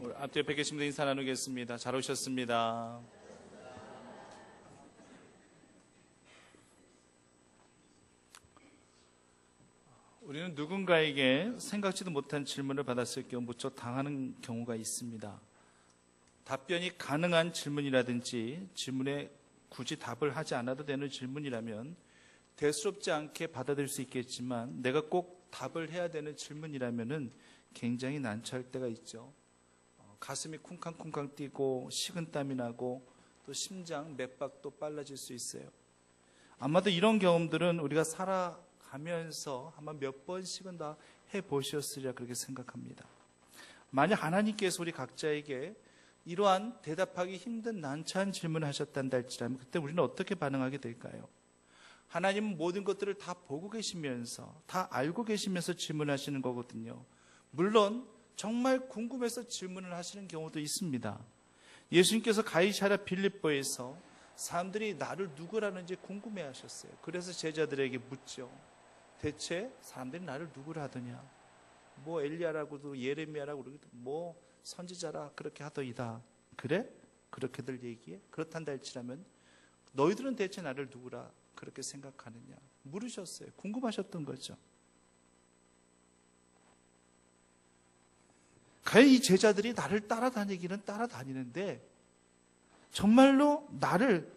앞뒤에 뵙 계신 분들 인사 나누겠습니다. 잘 오셨습니다. 우리는 누군가에게 생각지도 못한 질문을 받았을 경우 무척 당하는 경우가 있습니다. 답변이 가능한 질문이라든지 질문에 굳이 답을 하지 않아도 되는 질문이라면 대수롭지 않게 받아들일 수 있겠지만, 내가 꼭 답을 해야 되는 질문이라면 굉장히 난처할 때가 있죠. 가슴이 쿵쾅쿵쾅 뛰고 식은땀이 나고 또 심장 맥박도 빨라질 수 있어요. 아마도 이런 경험들은 우리가 살아가면서 아마 몇 번씩은 다 해보셨으리라 그렇게 생각합니다. 만약 하나님께서 우리 각자에게 이러한 대답하기 힘든 난처한 질문을 하셨단다 할지라면 그때 우리는 어떻게 반응하게 될까요? 하나님은 모든 것들을 다 보고 계시면서, 다 알고 계시면서 질문하시는 거거든요. 물론 정말 궁금해서 질문을 하시는 경우도 있습니다. 예수님께서 가이사랴 빌립보에서 사람들이 나를 누구라는지 궁금해하셨어요. 그래서 제자들에게 묻죠. 대체 사람들이 나를 누구라 하더냐? 뭐 엘리야라고도 예레미야라고 그러기도, 뭐 선지자라 그렇게 하더이다. 그래? 그렇게들 얘기해? 그렇단다 할지라면 너희들은 대체 나를 누구라 그렇게 생각하느냐? 물으셨어요. 궁금하셨던 거죠. 과연 이 제자들이 나를 따라다니기는 따라다니는데 정말로 나를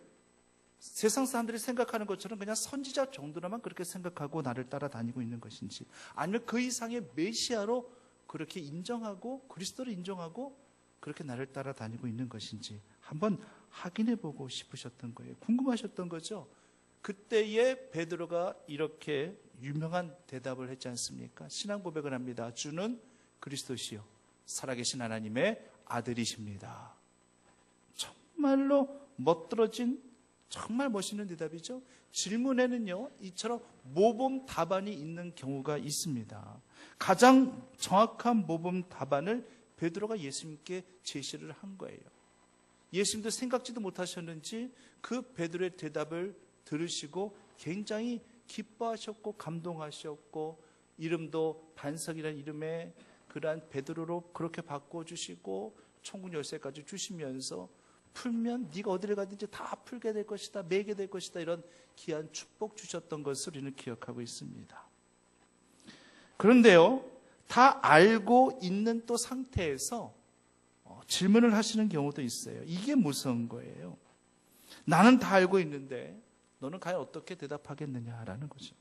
세상 사람들이 생각하는 것처럼 그냥 선지자 정도로만 그렇게 생각하고 나를 따라다니고 있는 것인지, 아니면 그 이상의 메시아로 그렇게 인정하고 그리스도를 인정하고 그렇게 나를 따라다니고 있는 것인지 한번 확인해 보고 싶으셨던 거예요. 궁금하셨던 거죠. 그때에 베드로가 이렇게 유명한 대답을 했지 않습니까? 신앙 고백을 합니다. 주는 그리스도시요 살아계신 하나님의 아들이십니다. 정말로 멋들어진 정말 멋있는 대답이죠. 질문에는요, 이처럼 모범 답안이 있는 경우가 있습니다. 가장 정확한 모범 답안을 베드로가 예수님께 제시를 한 거예요. 예수님도 생각지도 못하셨는지 그 베드로의 대답을 들으시고 굉장히 기뻐하셨고 감동하셨고, 이름도 반석이라는 이름의 그러한 베드로로 그렇게 바꿔주시고 천국 열쇠까지 주시면서 풀면 네가 어디를 가든지 다 풀게 될 것이다, 매게 될 것이다, 이런 귀한 축복 주셨던 것을 우리는 기억하고 있습니다. 그런데요, 다 알고 있는 또 상태에서 질문을 하시는 경우도 있어요. 이게 무서운 거예요. 나는 다 알고 있는데 너는 과연 어떻게 대답하겠느냐라는 거죠.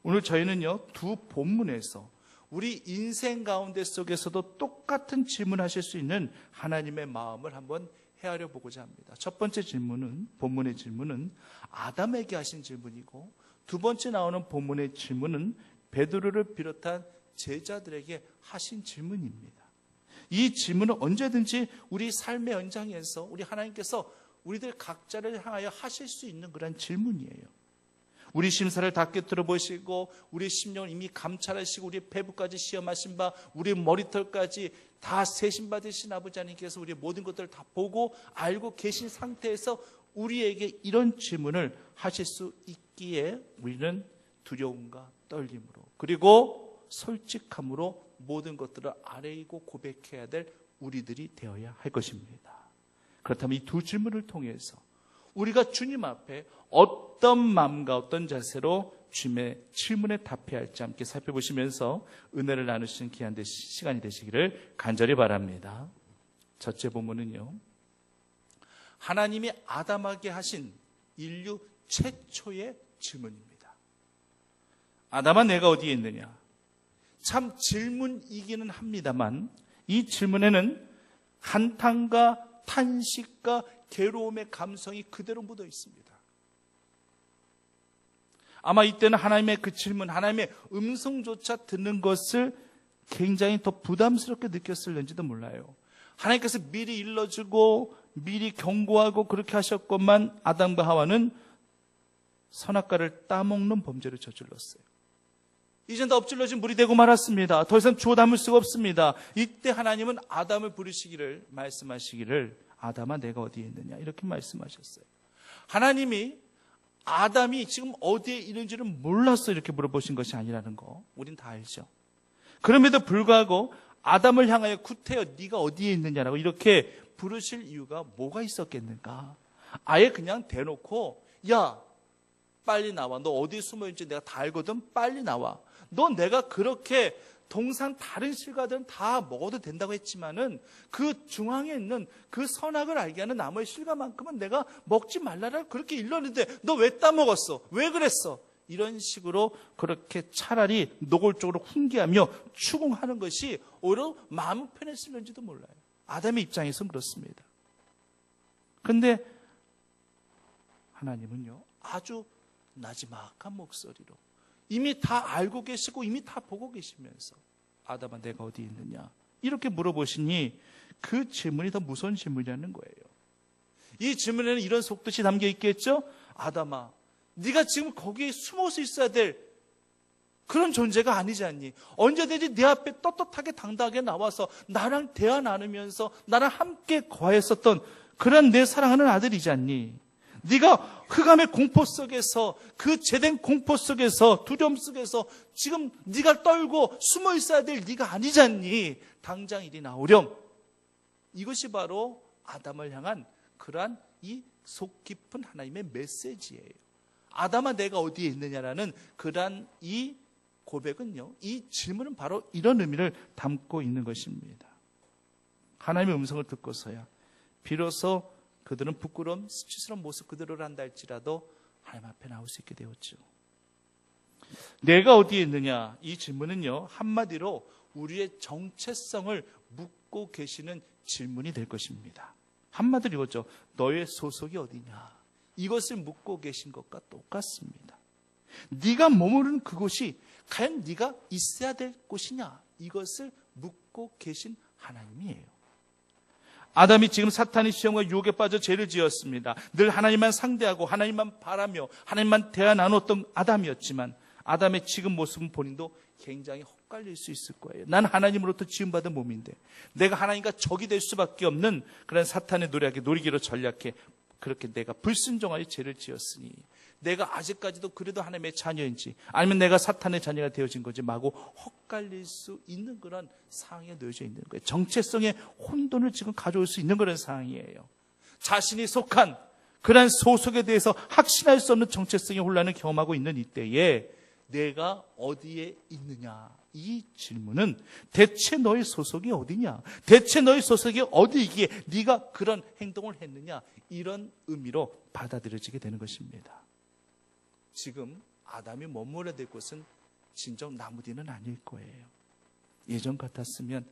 오늘 저희는요, 두 본문에서 우리 인생 가운데 속에서도 똑같은 질문하실 수 있는 하나님의 마음을 한번 헤아려 보고자 합니다. 첫 번째 질문은, 본문의 질문은 아담에게 하신 질문이고, 두 번째 나오는 본문의 질문은 베드로를 비롯한 제자들에게 하신 질문입니다. 이 질문은 언제든지 우리 삶의 연장에서 우리 하나님께서 우리들 각자를 향하여 하실 수 있는 그런 질문이에요. 우리 심사를 다 꿰뚫어 보시고 우리 심령을 이미 감찰하시고 우리 배부까지 시험하신 바, 우리 머리털까지 다 세심 받으신 아버지 하나님께서 우리의 모든 것들을 다 보고 알고 계신 상태에서 우리에게 이런 질문을 하실 수 있기에 우리는 두려움과 떨림으로, 그리고 솔직함으로 모든 것들을 아뢰고 고백해야 될 우리들이 되어야 할 것입니다. 그렇다면 이 두 질문을 통해서 우리가 주님 앞에 어떤 마음과 어떤 자세로 주님의 질문에 답해야 할지 함께 살펴보시면서 은혜를 나누시는 귀한 시간이 되시기를 간절히 바랍니다. 첫째 본문은요, 하나님이 아담에게 하신 인류 최초의 질문입니다. 아담아, 내가 어디에 있느냐? 참 질문이기는 합니다만 이 질문에는 한탄과 탄식과 괴로움의 감성이 그대로 묻어 있습니다. 아마 이때는 하나님의 그 질문, 하나님의 음성조차 듣는 것을 굉장히 더 부담스럽게 느꼈을는지도 몰라요. 하나님께서 미리 일러주고 미리 경고하고 그렇게 하셨건만 아담과 하와는 선악과를 따먹는 범죄를 저질렀어요. 이젠 다 엎질러진 물이 되고 말았습니다. 더 이상 주워 담을 수가 없습니다. 이때 하나님은 아담을 부르시기를, 말씀하시기를, 아담아 내가 어디에 있느냐, 이렇게 말씀하셨어요. 하나님이 아담이 지금 어디에 있는지를 몰라서 이렇게 물어보신 것이 아니라는 거 우린 다 알죠. 그럼에도 불구하고 아담을 향하여 구태여 네가 어디에 있느냐라고 이렇게 부르실 이유가 뭐가 있었겠는가? 아예 그냥 대놓고 야 빨리 나와. 너 어디에 숨어있는지 내가 다 알거든. 빨리 나와. 너 내가 그렇게 동산 다른 실과들은 다 먹어도 된다고 했지만은 그 중앙에 있는 그 선악을 알게 하는 나무의 실과만큼은 내가 먹지 말라라고 그렇게 일렀는데 너 왜 따먹었어? 왜 그랬어? 이런 식으로 그렇게 차라리 노골적으로 훈계하며 추궁하는 것이 오히려 마음 편했을는지도 몰라요. 아담의 입장에서는 그렇습니다. 그런데 하나님은요 아주 나지막한 목소리로 이미 다 알고 계시고 이미 다 보고 계시면서 아담아 내가 어디 있느냐 이렇게 물어보시니 그 질문이 더 무서운 질문이라는 거예요. 이 질문에는 이런 속뜻이 담겨 있겠죠. 아담아 네가 지금 거기에 숨어서 있어야 될 그런 존재가 아니지 않니? 언제든지 내 앞에 떳떳하게 당당하게 나와서 나랑 대화 나누면서 나랑 함께 거했었던 그런 내 사랑하는 아들이지 않니? 네가 흑암의 공포 속에서 그 죄된 공포 속에서 두려움 속에서 지금 네가 떨고 숨어 있어야 될 네가 아니지 않니? 당장 이리 나오렴. 이것이 바로 아담을 향한 그러한 이 속 깊은 하나님의 메시지예요. 아담아 내가 어디에 있느냐라는 그러한 이 고백은요, 이 질문은 바로 이런 의미를 담고 있는 것입니다. 하나님의 음성을 듣고서야 비로소 그들은 부끄러움, 수치스러운 모습 그대로 한다 할지라도 하나님 앞에 나올 수 있게 되었죠. 내가 어디에 있느냐? 이 질문은요, 한마디로 우리의 정체성을 묻고 계시는 질문이 될 것입니다. 한마디로 이거죠. 너의 소속이 어디냐? 이것을 묻고 계신 것과 똑같습니다. 네가 머무르는 그곳이 과연 네가 있어야 될 곳이냐? 이것을 묻고 계신 하나님이에요. 아담이 지금 사탄의 시험과 유혹에 빠져 죄를 지었습니다. 늘 하나님만 상대하고 하나님만 바라며 하나님만 대화 나눴던 아담이었지만 아담의 지금 모습은 본인도 굉장히 헛갈릴 수 있을 거예요. 난 하나님으로부터 지음받은 몸인데 내가 하나님과 적이 될 수밖에 없는 그런 사탄의 노력에 노리기로 전략해 그렇게 내가 불순종하여 죄를 지었으니 내가 아직까지도 그래도 하나님의 자녀인지 아니면 내가 사탄의 자녀가 되어진 건지 마구 헛갈릴 수 있는 그런 상황에 놓여져 있는 거예요. 정체성의 혼돈을 지금 가져올 수 있는 그런 상황이에요. 자신이 속한 그런 소속에 대해서 확신할 수 없는 정체성의 혼란을 경험하고 있는 이때에 내가 어디에 있느냐? 이 질문은 대체 너의 소속이 어디냐? 대체 너의 소속이 어디이기에 네가 그런 행동을 했느냐? 이런 의미로 받아들여지게 되는 것입니다. 지금 아담이 머물러야 될 곳은 진정 나무 뒤는 아닐 거예요. 예전 같았으면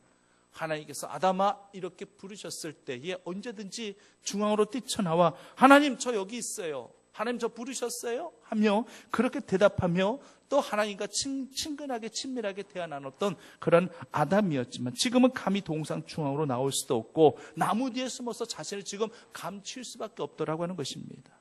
하나님께서 아담아 이렇게 부르셨을 때에 언제든지 중앙으로 뛰쳐나와 하나님 저 여기 있어요. 하나님 저 부르셨어요? 하며 그렇게 대답하며 또 하나님과 친근하게 친밀하게 대화 나눴던 그런 아담이었지만 지금은 감히 동상 중앙으로 나올 수도 없고 나무 뒤에 숨어서 자신을 지금 감출 수밖에 없더라고 하는 것입니다.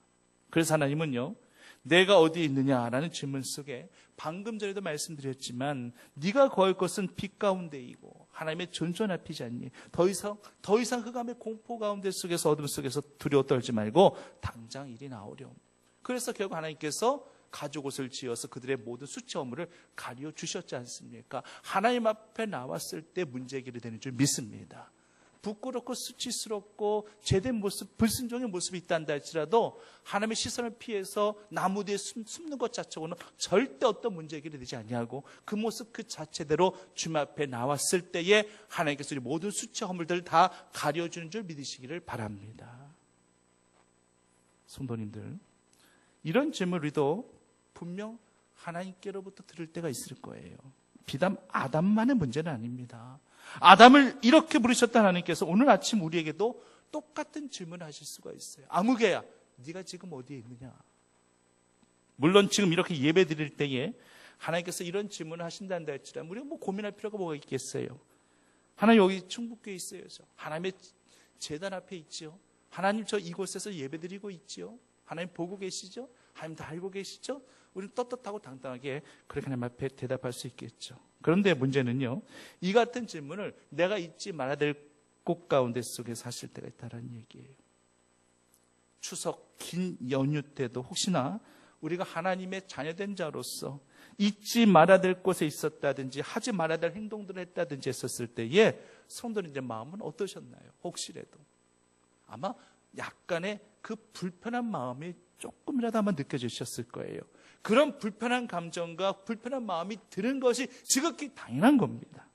그래서 하나님은요 내가 어디에 있느냐라는 질문 속에 방금 전에도 말씀드렸지만 네가 거할 것은 빛 가운데이고 하나님의 존전 앞이지 않니? 더 이상 흑암의 공포 가운데 속에서 어둠 속에서 두려워 떨지 말고 당장 이리 나오렴. 그래서 결국 하나님께서 가죽옷을 지어서 그들의 모든 수치 허물을 가려 주셨지 않습니까? 하나님 앞에 나왔을 때 문제 해결이 되는 줄 믿습니다. 부끄럽고 수치스럽고 죄된 모습, 불순종의 모습이 있다는다 할지라도 하나님의 시선을 피해서 나무 뒤에 숨는 것 자체로는 절대 어떤 문제 해결이 되지 아니하고 그 모습 그 자체대로 주님 앞에 나왔을 때에 하나님께서 모든 수치 허물들을 다 가려주는 줄 믿으시기를 바랍니다. 성도님들, 이런 질문을 우리도 분명 하나님께로부터 들을 때가 있을 거예요. 비단 아담만의 문제는 아닙니다. 아담을 이렇게 부르셨던 하나님께서 오늘 아침 우리에게도 똑같은 질문을 하실 수가 있어요. 아무개야, 네가 지금 어디에 있느냐? 물론 지금 이렇게 예배 드릴 때에 하나님께서 이런 질문을 하신다는다 할지라도 우리가 뭐 고민할 필요가 뭐가 있겠어요? 하나님 여기 충북교에 있어요. 하나님의 제단 앞에 있지요. 하나님 저 이곳에서 예배 드리고 있지요. 하나님 보고 계시죠? 하나님 다 알고 계시죠? 우리는 떳떳하고 당당하게 그렇게 하나님 앞에 대답할 수 있겠죠. 그런데 문제는요, 이 같은 질문을 내가 잊지 말아야 될 곳 가운데 속에서 하실 때가 있다는 얘기예요. 추석 긴 연휴 때도 혹시나 우리가 하나님의 자녀된 자로서 잊지 말아야 될 곳에 있었다든지 하지 말아야 될 행동들을 했다든지 했었을 때에 성도님들 마음은 어떠셨나요? 혹시라도 아마 약간의 그 불편한 마음이 조금이라도 아마 느껴지셨을 거예요. 그런 불편한 감정과 불편한 마음이 드는 것이 지극히 당연한 겁니다.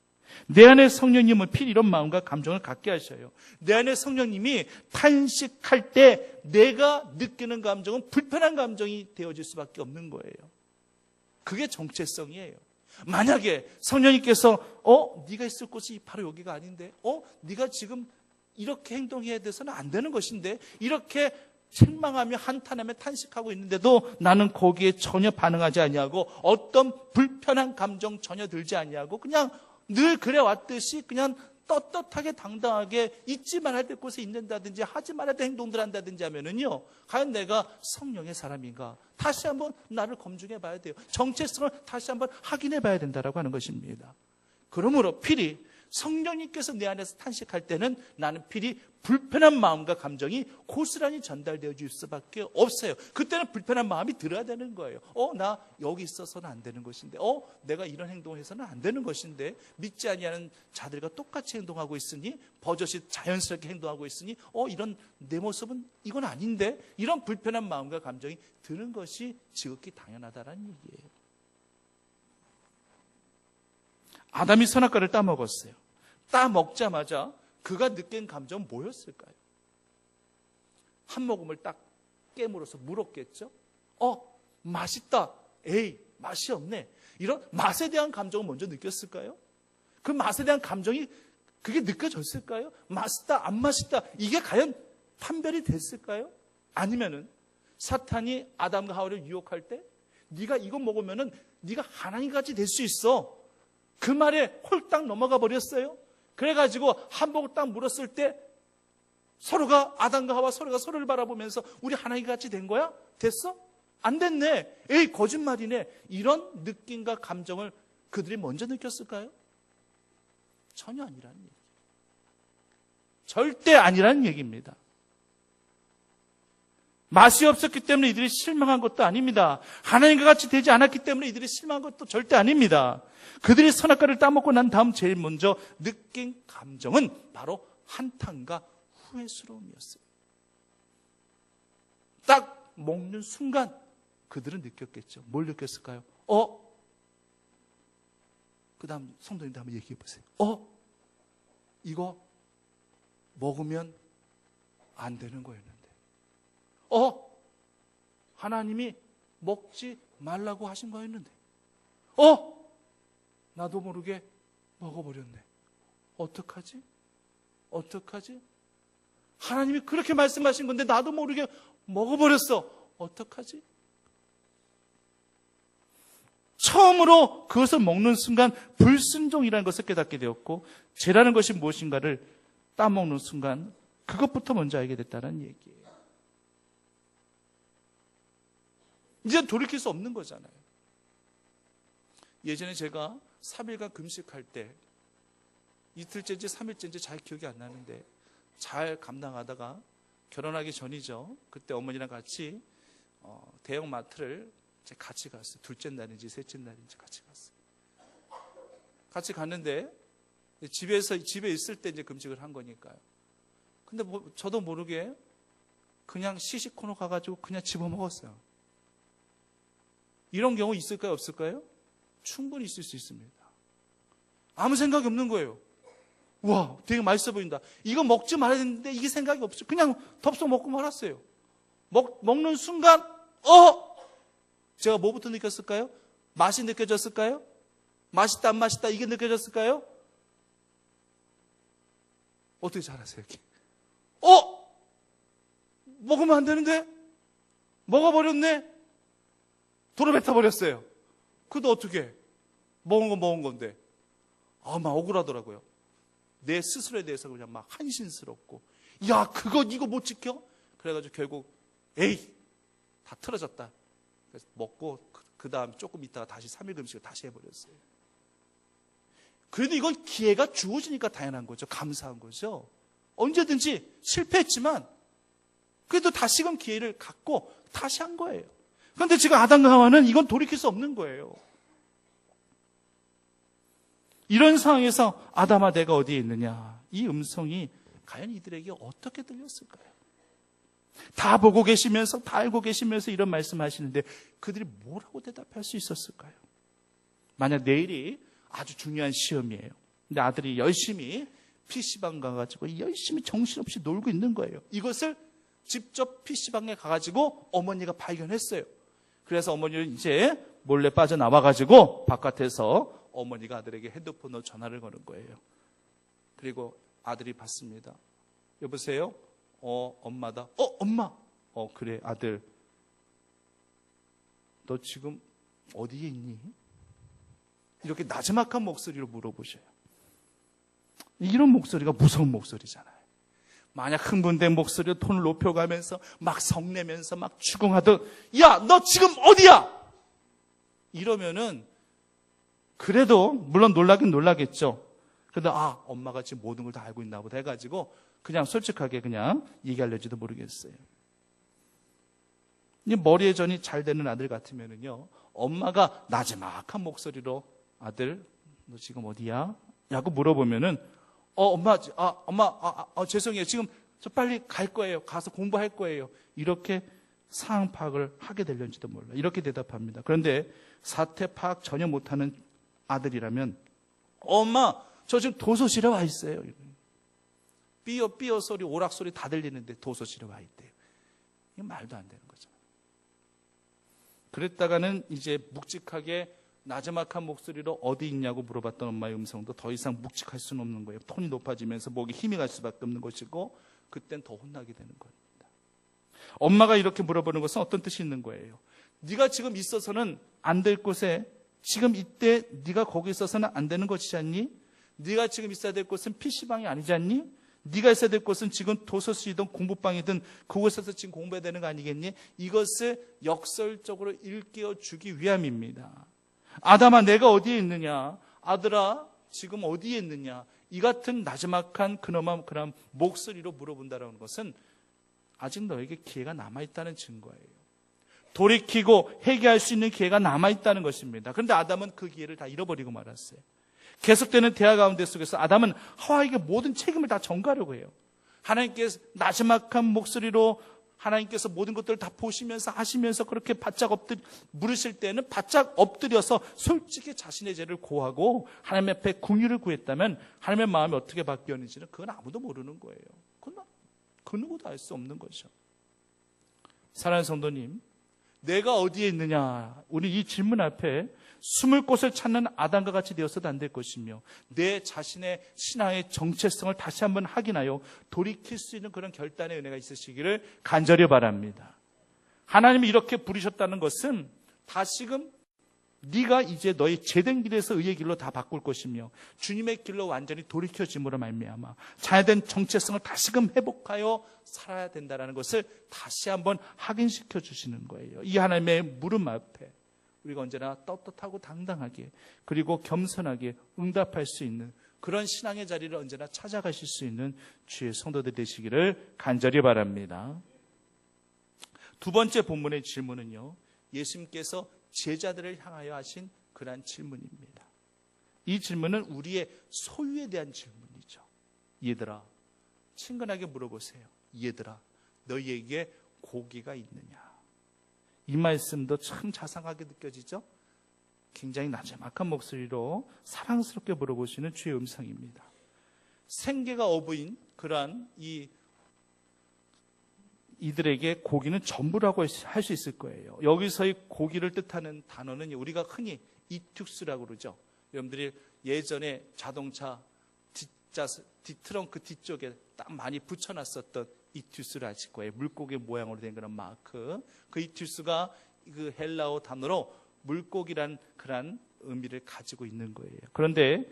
내 안에 성령님은 필히 이런 마음과 감정을 갖게 하셔요. 내 안에 성령님이 탄식할 때 내가 느끼는 감정은 불편한 감정이 되어질 수밖에 없는 거예요. 그게 정체성이에요. 만약에 성령님께서 네가 있을 곳이 바로 여기가 아닌데 네가 지금 이렇게 행동해야 돼서는 안 되는 것인데 이렇게 책망하며 한탄하며 탄식하고 있는데도 나는 거기에 전혀 반응하지 아니하고 어떤 불편한 감정 전혀 들지 아니하고 그냥 늘 그래왔듯이 그냥 떳떳하게 당당하게 잊지 말아야 될 곳에 있는다든지 하지 말아야 될 행동들 한다든지 하면은요, 과연 내가 성령의 사람인가 다시 한번 나를 검증해 봐야 돼요. 정체성을 다시 한번 확인해 봐야 된다라고 하는 것입니다. 그러므로 필히 성령님께서 내 안에서 탄식할 때는 나는 필히 불편한 마음과 감정이 고스란히 전달되어 줄 수밖에 없어요. 그때는 불편한 마음이 들어야 되는 거예요. 나 여기 있어서는 안 되는 것인데 내가 이런 행동을 해서는 안 되는 것인데 믿지 아니하는 자들과 똑같이 행동하고 있으니 버젓이 자연스럽게 행동하고 있으니 이런 내 모습은 이건 아닌데 이런 불편한 마음과 감정이 드는 것이 지극히 당연하다라는 얘기예요. 아담이 선악과를 따먹었어요. 따먹자마자 그가 느낀 감정은 뭐였을까요? 한 모금을 딱 깨물어서 물었겠죠? 맛있다. 에이, 맛이 없네. 이런 맛에 대한 감정을 먼저 느꼈을까요? 그 맛에 대한 감정이 그게 느껴졌을까요? 맛있다, 안 맛있다. 이게 과연 판별이 됐을까요? 아니면은 사탄이 아담과 하와를 유혹할 때 네가 이거 먹으면은 네가 하나님같이 될 수 있어. 그 말에 홀딱 넘어가 버렸어요. 그래가지고 한 모금 딱 물었을 때 서로가 아담과 하와 서로가 서로를 바라보면서 우리 하나님같이 된 거야? 됐어? 안 됐네. 에이, 거짓말이네. 이런 느낌과 감정을 그들이 먼저 느꼈을까요? 전혀 아니라는 얘기. 절대 아니라는 얘기입니다. 맛이 없었기 때문에 이들이 실망한 것도 아닙니다. 하나님과 같이 되지 않았기 때문에 이들이 실망한 것도 절대 아닙니다. 그들이 선악과를 따먹고 난 다음 제일 먼저 느낀 감정은 바로 한탄과 후회스러움이었어요. 딱 먹는 순간 그들은 느꼈겠죠. 뭘 느꼈을까요? 그 다음 성도님들 한번 얘기해 보세요. 이거 먹으면 안 되는 거였는데. 하나님이 먹지 말라고 하신 거였는데. 나도 모르게 먹어버렸네. 어떡하지? 하나님이 그렇게 말씀하신 건데 나도 모르게 먹어버렸어. 어떡하지? 처음으로 그것을 먹는 순간 불순종이라는 것을 깨닫게 되었고 죄라는 것이 무엇인가를 따먹는 순간 그것부터 먼저 알게 됐다는 얘기예요. 이제 돌이킬 수 없는 거잖아요. 예전에 제가 3일간 금식할 때 이틀째인지 3일째인지 잘 기억이 안 나는데 잘 감당하다가 결혼하기 전이죠. 그때 어머니랑 같이 대형마트를 같이 갔어요. 둘째 날인지 셋째 날인지 같이 갔어요. 같이 갔는데 집에 있을 때 이제 금식을 한 거니까요. 근데 저도 모르게 그냥 시식코너 가가지고 그냥 집어먹었어요. 이런 경우 있을까요? 없을까요? 충분히 있을 수 있습니다. 아무 생각이 없는 거예요. 와, 되게 맛있어 보인다. 이거 먹지 말아야 되는데 이게 생각이 없어요. 그냥 덥석 먹고 말았어요. 먹는 순간 제가 뭐부터 느꼈을까요? 맛이 느껴졌을까요? 맛있다 안 맛있다 이게 느껴졌을까요? 어떻게 잘하세요? 이렇게? 먹으면 안 되는데? 먹어버렸네? 도로 뱉어버렸어요. 그래도 어떻게? 먹은 건데. 막 억울하더라고요. 내 스스로에 대해서 그냥 막 한심스럽고. 야, 이거 못 지켜? 그래가지고 결국, 다 틀어졌다. 그래서 먹고, 그 다음 조금 있다가 다시 3일 금식을 다시 해버렸어요. 그래도 이건 기회가 주어지니까 당연한 거죠. 감사한 거죠. 언제든지 실패했지만, 그래도 다시금 기회를 갖고 다시 한 거예요. 그런데 지금 아담과 하와는 이건 돌이킬 수 없는 거예요. 이런 상황에서 아담아 내가 어디에 있느냐, 이 음성이 과연 이들에게 어떻게 들렸을까요? 다 보고 계시면서, 다 알고 계시면서 이런 말씀하시는데 그들이 뭐라고 대답할 수 있었을까요? 만약 내일이 아주 중요한 시험이에요. 근데 아들이 열심히 PC방 가가지고 열심히 정신없이 놀고 있는 거예요. 이것을 직접 PC방에 가가지고 어머니가 발견했어요. 그래서 어머니는 이제 몰래 빠져나와가지고 바깥에서 어머니가 아들에게 핸드폰으로 전화를 거는 거예요. 그리고 아들이 받습니다. 여보세요? 엄마다. 엄마. 그래, 아들. 너 지금 어디에 있니? 이렇게 나지막한 목소리로 물어보셔요. 이런 목소리가 무서운 목소리잖아요. 만약 흥분된 목소리로 톤을 높여가면서 막 성내면서 막 추궁하듯, 야, 너 지금 어디야? 이러면은 그래도 물론 놀라긴 놀라겠죠. 그런데 엄마가 지금 모든 걸 다 알고 있나 보다 해가지고 그냥 솔직하게 그냥 얘기하려지도 모르겠어요. 이 머리에 전이 잘 되는 아들 같으면은요, 엄마가 나지막한 목소리로 아들, 너 지금 어디야? 라고 물어보면은 엄마, 죄송해요. 지금 저 빨리 갈 거예요. 가서 공부할 거예요. 이렇게 상황 파악을 하게 될는지도 몰라. 이렇게 대답합니다. 그런데 사태 파악 전혀 못하는 아들이라면 엄마, 저 지금 도서실에 와 있어요. 삐어 소리, 오락 소리 다 들리는데 도서실에 와 있대요. 이게 말도 안 되는 거죠. 그랬다가는 이제 묵직하게 나지막한 목소리로 어디 있냐고 물어봤던 엄마의 음성도 더 이상 묵직할 수는 없는 거예요. 톤이 높아지면서 목이 힘이 갈 수밖에 없는 것이고, 그땐 더 혼나게 되는 겁니다. 엄마가 이렇게 물어보는 것은 어떤 뜻이 있는 거예요? 네가 지금 있어서는 안 될 곳에, 지금 이때 네가 거기 있어서는 안 되는 것이지 않니? 네가 지금 있어야 될 곳은 PC방이 아니지 않니? 네가 있어야 될 곳은 지금 도서실이든 공부방이든 그곳에서 지금 공부해야 되는 거 아니겠니? 이것을 역설적으로 일깨워 주기 위함입니다. 아담아, 내가 어디에 있느냐? 아들아, 지금 어디에 있느냐? 이 같은 나지막한 그런 목소리로 물어본다는 것은 아직 너에게 기회가 남아있다는 증거예요. 돌이키고 회개할 수 있는 기회가 남아있다는 것입니다. 그런데 아담은 그 기회를 다 잃어버리고 말았어요. 계속되는 대화 가운데 속에서 아담은 하와에게 모든 책임을 다 전가하려고 해요. 하나님께서 나지막한 목소리로 하나님께서 모든 것들을 다 보시면서 하시면서 그렇게 바짝 물으실 때는 바짝 엎드려서 솔직히 자신의 죄를 고하고 하나님 앞에 긍휼을 구했다면 하나님의 마음이 어떻게 바뀌었는지는 그건 아무도 모르는 거예요. 그건 그 누구도 알 수 없는 거죠. 사랑하는 성도님, 내가 어디에 있느냐? 우리 이 질문 앞에 숨을 곳을 찾는 아담과 같이 되어서도 안 될 것이며, 내 자신의 신앙의 정체성을 다시 한번 확인하여 돌이킬 수 있는 그런 결단의 은혜가 있으시기를 간절히 바랍니다. 하나님이 이렇게 부르셨다는 것은 다시금 네가 이제 너의 제된 길에서 의의 길로 다 바꿀 것이며, 주님의 길로 완전히 돌이켜짐으로 말미암아 자녀된 정체성을 다시금 회복하여 살아야 된다는 것을 다시 한번 확인시켜 주시는 거예요. 이 하나님의 물음 앞에 우리가 언제나 떳떳하고 당당하게, 그리고 겸손하게 응답할 수 있는 그런 신앙의 자리를 언제나 찾아가실 수 있는 주의 성도들 되시기를 간절히 바랍니다. 두 번째 본문의 질문은요, 예수님께서 제자들을 향하여 하신 그러한 질문입니다. 이 질문은 우리의 소유에 대한 질문이죠. 얘들아, 친근하게 물어보세요. 얘들아, 너희에게 고기가 있느냐? 이 말씀도 참 자상하게 느껴지죠? 굉장히 나지막한 목소리로 사랑스럽게 물어보시는 주의 음성입니다. 생계가 어부인 그러한 이들에게 고기는 전부라고 할 수 있을 거예요. 여기서의 고기를 뜻하는 단어는 우리가 흔히 이툭스라고 그러죠. 여러분들이 예전에 자동차 뒷트렁크 뒤쪽에 딱 많이 붙여놨었던 이투스를 아실 거예요. 물고기 모양으로 된 그런 마크. 그 이투스가 그 헬라어 단어로 물고기란 그런 의미를 가지고 있는 거예요. 그런데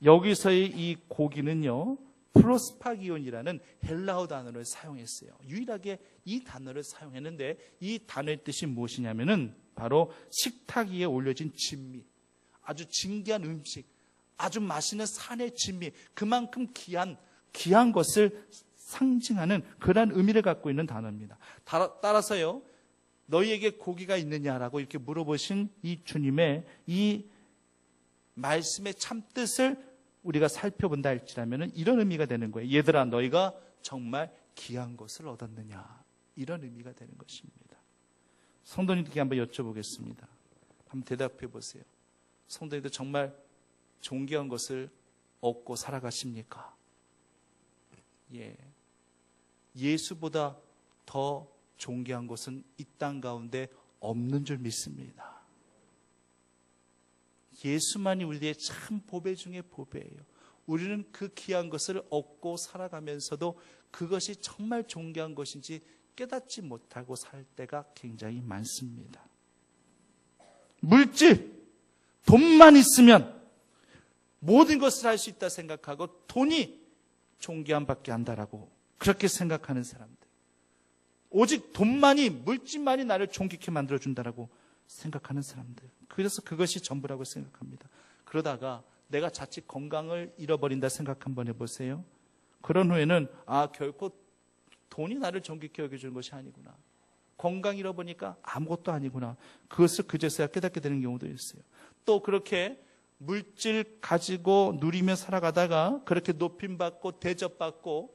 여기서의 이 고기는요, 프로스파기온이라는 헬라어 단어를 사용했어요. 유일하게 이 단어를 사용했는데, 이 단어의 뜻이 무엇이냐면은 바로 식탁 위에 올려진 진미, 아주 진귀한 음식, 아주 맛있는 산의 진미, 그만큼 귀한 것을 상징하는 그러한 의미를 갖고 있는 단어입니다. 따라서요, 너희에게 고기가 있느냐라고 이렇게 물어보신 이 주님의 이 말씀의 참뜻을 우리가 살펴본다 할지라면 이런 의미가 되는 거예요. 얘들아, 너희가 정말 귀한 것을 얻었느냐, 이런 의미가 되는 것입니다. 성도님들께 한번 여쭤보겠습니다. 한번 대답해 보세요. 성도님들 정말 존귀한 것을 얻고 살아가십니까? 예. 예수보다 더 존귀한 것은 이 땅 가운데 없는 줄 믿습니다. 예수만이 우리의 참 보배 중에 보배예요. 우리는 그 귀한 것을 얻고 살아가면서도 그것이 정말 존귀한 것인지 깨닫지 못하고 살 때가 굉장히 많습니다. 물질, 돈만 있으면 모든 것을 할 수 있다 생각하고 돈이 존귀함밖에 한다라고 그렇게 생각하는 사람들. 오직 돈만이, 물질만이 나를 존귀케 만들어준다라고 생각하는 사람들. 그래서 그것이 전부라고 생각합니다. 그러다가 내가 자칫 건강을 잃어버린다 생각 한번 해보세요. 그런 후에는 결코 돈이 나를 존귀케 여겨주는 것이 아니구나. 건강 잃어보니까 아무것도 아니구나. 그것을 그제서야 깨닫게 되는 경우도 있어요. 또 그렇게 물질 가지고 누리며 살아가다가 그렇게 높임받고 대접받고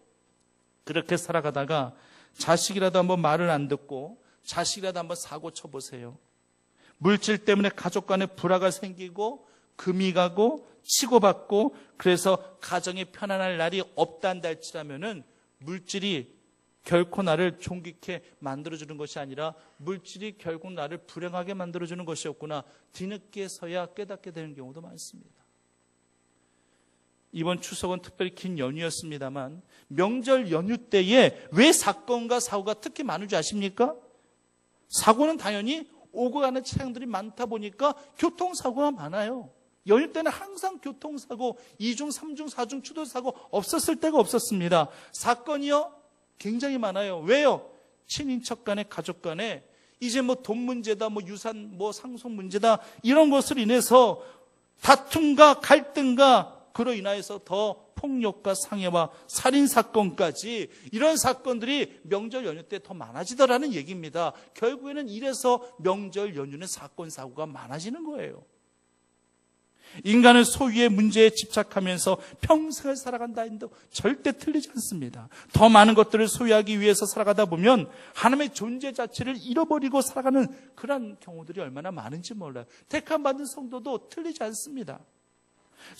그렇게 살아가다가 자식이라도 한번 말을 안 듣고 자식이라도 한번 사고 쳐보세요. 물질 때문에 가족 간에 불화가 생기고 금이 가고 치고받고 그래서 가정이 편안할 날이 없단다 할지라면은 물질이 결코 나를 존귀케 만들어주는 것이 아니라 물질이 결국 나를 불행하게 만들어주는 것이었구나. 뒤늦게서야 깨닫게 되는 경우도 많습니다. 이번 추석은 특별히 긴 연휴였습니다만 명절 연휴 때에 왜 사건과 사고가 특히 많은 줄 아십니까? 사고는 당연히 오고 가는 차량들이 많다 보니까 교통사고가 많아요. 연휴 때는 항상 교통사고 2중, 3중, 4중 추돌사고 없었을 때가 없었습니다. 사건이요? 굉장히 많아요. 왜요? 친인척 간에 가족 간에 이제 돈 문제다, 유산, 상속 문제다 이런 것으로 인해서 다툼과 갈등과 그로 인하여서 더 폭력과 상해와 살인사건까지 이런 사건들이 명절 연휴 때 더 많아지더라는 얘기입니다. 결국에는 이래서 명절 연휴는 사건, 사고가 많아지는 거예요. 인간은 소유의 문제에 집착하면서 평생을 살아간다 해도 절대 틀리지 않습니다. 더 많은 것들을 소유하기 위해서 살아가다 보면 하나님의 존재 자체를 잃어버리고 살아가는 그런 경우들이 얼마나 많은지 몰라요. 택함받은 성도도 틀리지 않습니다.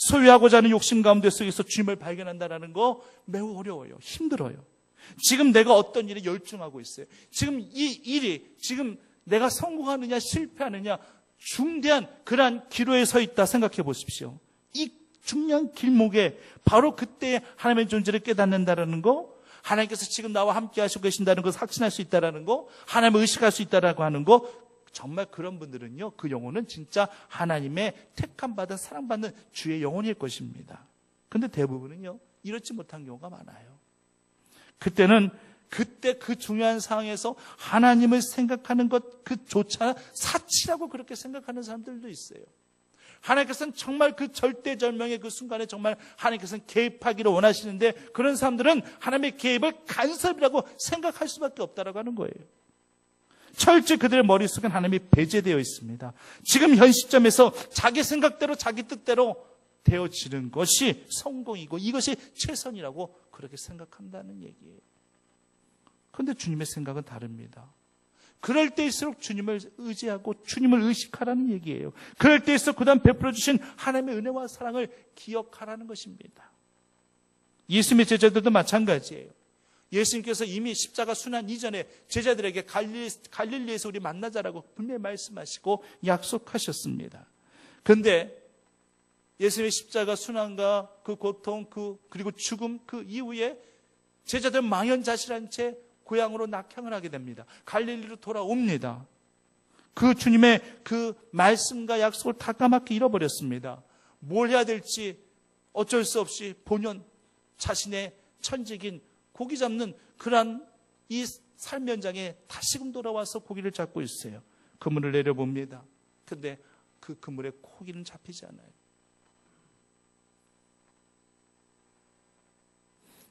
소유하고자 하는 욕심 가운데 속에서 주님을 발견한다는 거 매우 어려워요. 힘들어요. 지금 내가 어떤 일에 열중하고 있어요. 지금 이 일이 지금 내가 성공하느냐 실패하느냐 중대한 그러한 기로에 서 있다 생각해 보십시오. 이 중요한 길목에 바로 그때 하나님의 존재를 깨닫는다는 거, 하나님께서 지금 나와 함께 하시고 계신다는 것을 확신할 수 있다는 거, 하나님을 의식할 수 있다라고 하는 거, 정말 그런 분들은요, 그 영혼은 진짜 하나님의 택함받은 사랑받는 주의 영혼일 것입니다. 근데 대부분은요, 이렇지 못한 경우가 많아요. 그때 그 중요한 상황에서 하나님을 생각하는 것 그조차 사치라고 그렇게 생각하는 사람들도 있어요. 하나님께서는 정말 그 절대절명의 그 순간에 정말 하나님께서는 개입하기를 원하시는데 그런 사람들은 하나님의 개입을 간섭이라고 생각할 수밖에 없다라고 하는 거예요. 철저히 그들의 머릿속엔 하나님이 배제되어 있습니다. 지금 현 시점에서 자기 생각대로 자기 뜻대로 되어지는 것이 성공이고 이것이 최선이라고 그렇게 생각한다는 얘기예요. 그런데 주님의 생각은 다릅니다. 그럴 때일수록 주님을 의지하고 주님을 의식하라는 얘기예요. 그럴 때일수록 그다음 베풀어 주신 하나님의 은혜와 사랑을 기억하라는 것입니다. 예수님의 제자들도 마찬가지예요. 예수님께서 이미 십자가 순환 이전에 제자들에게 갈릴리에서 우리 만나자라고 분명히 말씀하시고 약속하셨습니다. 그런데 예수님의 십자가 순환과 그 고통 그리고 죽음 그 이후에 제자들은 망연자실한 채 고향으로 낙향을 하게 됩니다. 갈릴리로 돌아옵니다. 그 주님의 그 말씀과 약속을 다 까맣게 잃어버렸습니다. 뭘 해야 될지 어쩔 수 없이 본연 자신의 천직인 고기 잡는 그러한 이 삶 현장에 다시금 돌아와서 고기를 잡고 있어요. 그물을 내려봅니다. 근데 그 그물에 고기는 잡히지 않아요.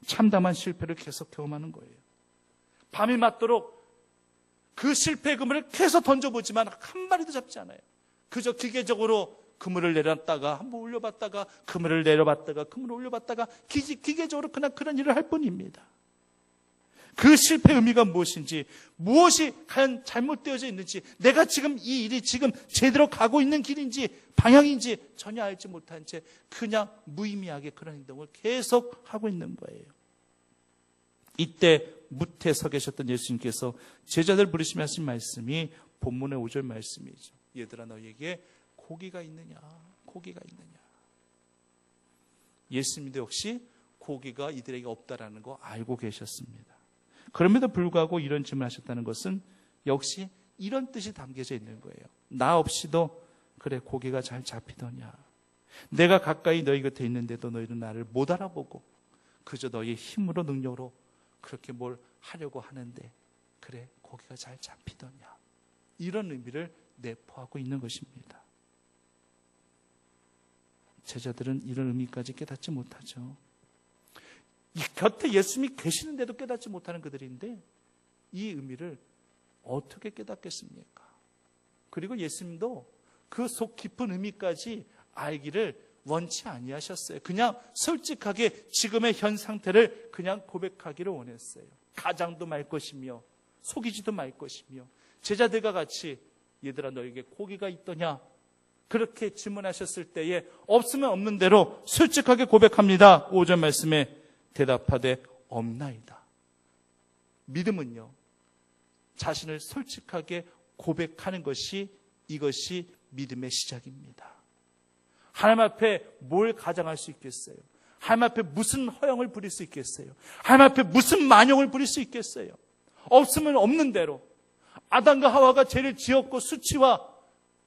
참담한 실패를 계속 경험하는 거예요. 밤이 맞도록 그 실패의 그물을 계속 던져보지만 한 마리도 잡지 않아요. 그저 기계적으로 그물을 내렸다가 한번 올려봤다가 그물을 내려봤다가 그물을 올려봤다가 기계적으로 그냥 그런 일을 할 뿐입니다. 그 실패의 의미가 무엇인지, 무엇이 과연 잘못되어져 있는지, 내가 지금 이 일이 지금 제대로 가고 있는 길인지 방향인지 전혀 알지 못한 채 그냥 무의미하게 그런 행동을 계속 하고 있는 거예요. 이때 무태 서 계셨던 예수님께서 제자들 부르시며 하신 말씀이 본문의 5절 말씀이죠. 얘들아 너희에게 고기가 있느냐, 고기가 있느냐. 예수님도 역시 고기가 이들에게 없다라는 거 알고 계셨습니다. 그럼에도 불구하고 이런 질문을 하셨다는 것은 역시 이런 뜻이 담겨져 있는 거예요. 나 없이도 그래 고기가 잘 잡히더냐. 내가 가까이 너희 곁에 있는데도 너희는 나를 못 알아보고 그저 너희의 힘으로 능력으로 그렇게 뭘 하려고 하는데 그래 고기가 잘 잡히더냐. 이런 의미를 내포하고 있는 것입니다. 제자들은 이런 의미까지 깨닫지 못하죠. 이 곁에 예수님이 계시는데도 깨닫지 못하는 그들인데 이 의미를 어떻게 깨닫겠습니까? 그리고 예수님도 그 속 깊은 의미까지 알기를 원치 아니하셨어요. 그냥 솔직하게 지금의 현 상태를 그냥 고백하기를 원했어요. 가장도 말 것이며 속이지도 말 것이며 제자들과 같이 얘들아 너에게 고기가 있더냐 그렇게 질문하셨을 때에 없으면 없는 대로 솔직하게 고백합니다. 5절 말씀에 대답하되 없나이다. 믿음은요 자신을 솔직하게 고백하는 것이 이것이 믿음의 시작입니다. 하나님 앞에 뭘 가장할 수 있겠어요? 하나님 앞에 무슨 허영을 부릴 수 있겠어요? 하나님 앞에 무슨 만용을 부릴 수 있겠어요? 없으면 없는 대로 아담과 하와가 죄를 지었고 수치와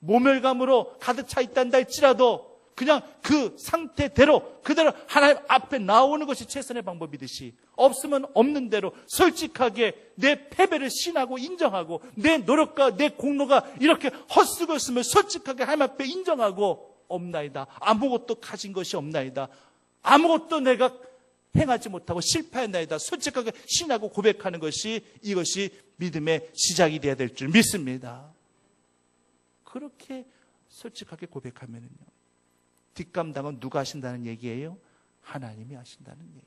모멸감으로 가득 차 있단다 할지라도 그냥 그 상태대로 그대로 하나님 앞에 나오는 것이 최선의 방법이듯이 없으면 없는 대로 솔직하게 내 패배를 신하고 인정하고 내 노력과 내 공로가 이렇게 헛수고였으면 솔직하게 하나님 앞에 인정하고 없나이다. 아무것도 가진 것이 없나이다. 아무것도 내가 행하지 못하고 실패했나이다. 솔직하게 신하고 고백하는 것이 이것이 믿음의 시작이 되어야 될 줄 믿습니다. 그렇게 솔직하게 고백하면은요. 뒷감당은 누가 하신다는 얘기예요? 하나님이 하신다는 얘기예요.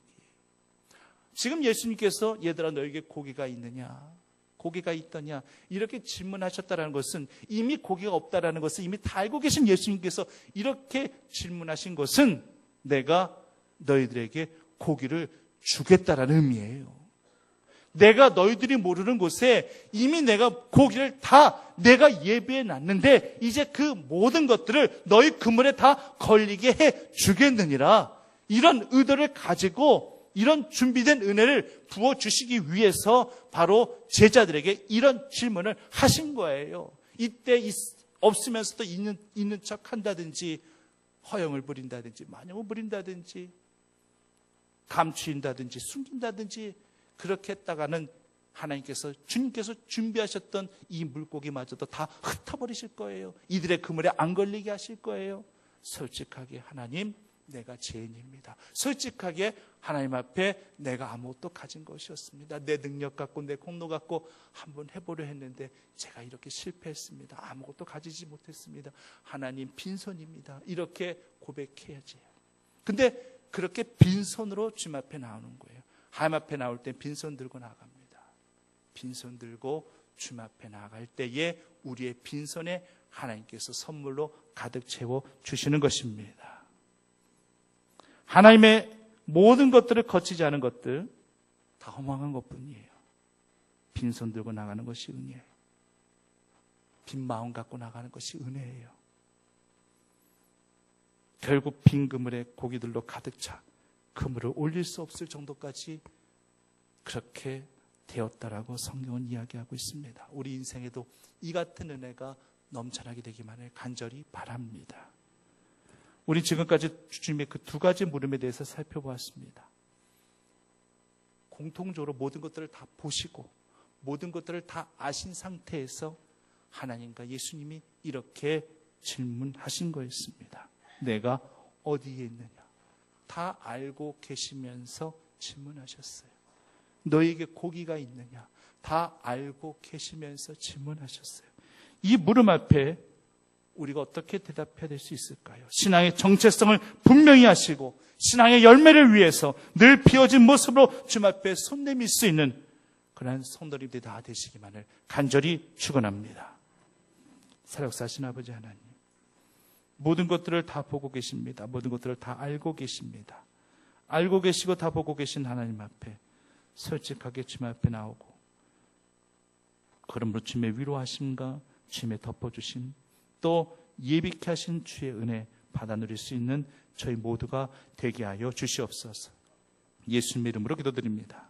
지금 예수님께서 얘들아 너에게 고기가 있느냐? 고기가 있더냐? 이렇게 질문하셨다는 것은 이미 고기가 없다라는 것을 이미 다 알고 계신 예수님께서 이렇게 질문하신 것은 내가 너희들에게 고기를 주겠다라는 의미예요. 내가 너희들이 모르는 곳에 이미 내가 고기를 다 내가 예비해 놨는데 이제 그 모든 것들을 너희 그물에 다 걸리게 해 주겠느니라. 이런 의도를 가지고 이런 준비된 은혜를 부어주시기 위해서 바로 제자들에게 이런 질문을 하신 거예요. 이때 없으면서도 있는 척 한다든지 허영을 부린다든지 만용을 부린다든지 감추인다든지 숨긴다든지 그렇게 했다가는 하나님께서 주님께서 준비하셨던 이 물고기마저도 다 흩어버리실 거예요. 이들의 그물에 안 걸리게 하실 거예요. 솔직하게 하나님 내가 죄인입니다. 솔직하게 하나님 앞에 내가 아무것도 가진 것이 없습니다. 내 능력 갖고 내 공로 갖고 한번 해보려 했는데 제가 이렇게 실패했습니다. 아무것도 가지지 못했습니다. 하나님 빈손입니다. 이렇게 고백해야지. 근데 그렇게 빈손으로 주님 앞에 나오는 거예요. 하나님 앞에 나올 때 빈손 들고 나갑니다. 빈손 들고 주님 앞에 나갈 때에 우리의 빈손에 하나님께서 선물로 가득 채워 주시는 것입니다. 하나님의 모든 것들을 거치지 않은 것들 다 허망한 것뿐이에요. 빈손 들고 나가는 것이 은혜예요. 빈 마음 갖고 나가는 것이 은혜예요. 결국 빈 그물에 고기들로 가득 차 그물을 올릴 수 없을 정도까지 그렇게 되었다라고 성경은 이야기하고 있습니다. 우리 인생에도 이 같은 은혜가 넘쳐나게 되기만을 간절히 바랍니다. 우리 지금까지 주님의 그 두 가지 물음에 대해서 살펴보았습니다. 공통적으로 모든 것들을 다 보시고 모든 것들을 다 아신 상태에서 하나님과 예수님이 이렇게 질문하신 거였습니다. 내가 어디에 있느냐? 다 알고 계시면서 질문하셨어요. 너에게 고기가 있느냐? 다 알고 계시면서 질문하셨어요. 이 물음 앞에 우리가 어떻게 대답해야 될 수 있을까요? 신앙의 정체성을 분명히 하시고 신앙의 열매를 위해서 늘 피어진 모습으로 주님 앞에 손 내밀 수 있는 그러한 성도님들이 다 되시기만을 간절히 축원합니다. 사역사신 아버지 하나님, 모든 것들을 다 보고 계십니다. 모든 것들을 다 알고 계십니다. 알고 계시고 다 보고 계신 하나님 앞에 솔직하게 주님 앞에 나오고, 그러므로 주님의 위로하심과 주님의 덮어주심, 또 예비케 하신 주의 은혜 받아 누릴 수 있는 저희 모두가 되게 하여 주시옵소서. 예수님의 이름으로 기도드립니다.